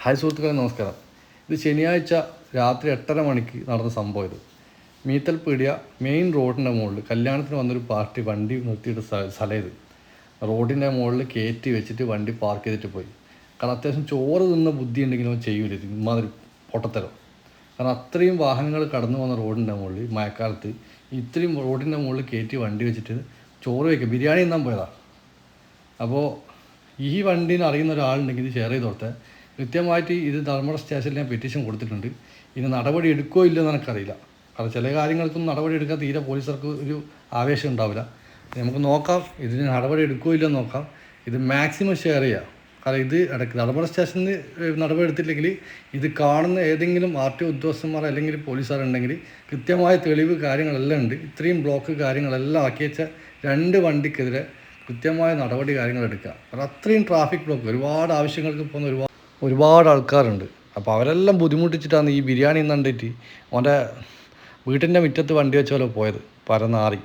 Hi സുഹൃത്തുക്കളെ, നമസ്കാരം. ഇത് ശനിയാഴ്ച രാത്രി 8:30 മണിക്ക് നടന്ന സംഭവം. ഇത് മീത്തൽപീടിയ മെയിൻ റോഡിൻ്റെ മുകളിൽ കല്യാണത്തിന് വന്നൊരു പാർട്ടി വണ്ടി നിർത്തിയിട്ട് സ്ഥലം ഇത് റോഡിൻ്റെ മുകളിൽ കയറ്റി വെച്ചിട്ട് വണ്ടി പാർക്ക് ചെയ്തിട്ട് പോയി. കാരണം അത്യാവശ്യം ചോറ് തിന്ന ബുദ്ധി ഉണ്ടെങ്കിലും ചെയ്യൂല ഇത് ഇമാതിരി പൊട്ടത്തരം. കാരണം അത്രയും വാഹനങ്ങൾ കടന്നു വന്ന റോഡിൻ്റെ മുകളിൽ മഴക്കാലത്ത് ഇത്രയും റോഡിൻ്റെ മുകളിൽ കയറ്റി വണ്ടി വെച്ചിട്ട് ചോറ് വയ്ക്കുക, ബിരിയാണി തിന്നാൻ പോയതാണ്. അപ്പോൾ ഈ വണ്ടീനെ അറിയുന്ന ഒരാളുണ്ടെങ്കിൽ ഇത് ഷെയർ ചെയ്ത് കൊടുത്തേ. കൃത്യമായിട്ട് ഇത് ധർമ്മട സ്റ്റേഷനിൽ ഞാൻ പെറ്റീഷൻ കൊടുത്തിട്ടുണ്ട്. ഇനി നടപടി എടുക്കുകയോ ഇല്ലെന്ന് എനിക്കറിയില്ല. കാരണം ചില കാര്യങ്ങൾക്കൊന്നും നടപടി എടുക്കാൻ തീരെ പോലീസുകാർക്ക് ഒരു ആവേശം ഉണ്ടാവില്ല. നമുക്ക് നോക്കാം, ഇതിന് നടപടി എടുക്കുകയോ ഇല്ലെന്ന് നോക്കാം. ഇത് മാക്സിമം ഷെയർ ചെയ്യുക. കാരണം ഇത് ഇടയ്ക്ക് ധർമ്മട സ്റ്റേഷനിൽ നടപടി എടുത്തില്ലെങ്കിൽ ഇത് കാണുന്ന ഏതെങ്കിലും RTO ഉദ്യോഗസ്ഥന്മാർ അല്ലെങ്കിൽ പോലീസുകാരുണ്ടെങ്കിൽ കൃത്യമായ തെളിവ് കാര്യങ്ങളെല്ലാം ഉണ്ട്. ഇത്രയും ബ്ലോക്ക് കാര്യങ്ങളെല്ലാം ആക്കി വെച്ച 2 വണ്ടിക്കെതിരെ കൃത്യമായ നടപടി കാര്യങ്ങൾ എടുക്കുക. കാരണം അത്രയും ട്രാഫിക് ബ്ലോക്ക്, ഒരുപാട് ആവശ്യങ്ങൾക്ക് പോകുന്ന ഒരുപാട് ആൾക്കാരുണ്ട്. അപ്പോൾ അവരെല്ലാം ബുദ്ധിമുട്ടിച്ചിട്ടാണ് ഈ ബിരിയാണി കണ്ടിട്ട് അവൻ്റെ വീട്ടിൻ്റെ മുറ്റത്ത് വണ്ടി വെച്ച പോലെ പോയത് പരനാറി.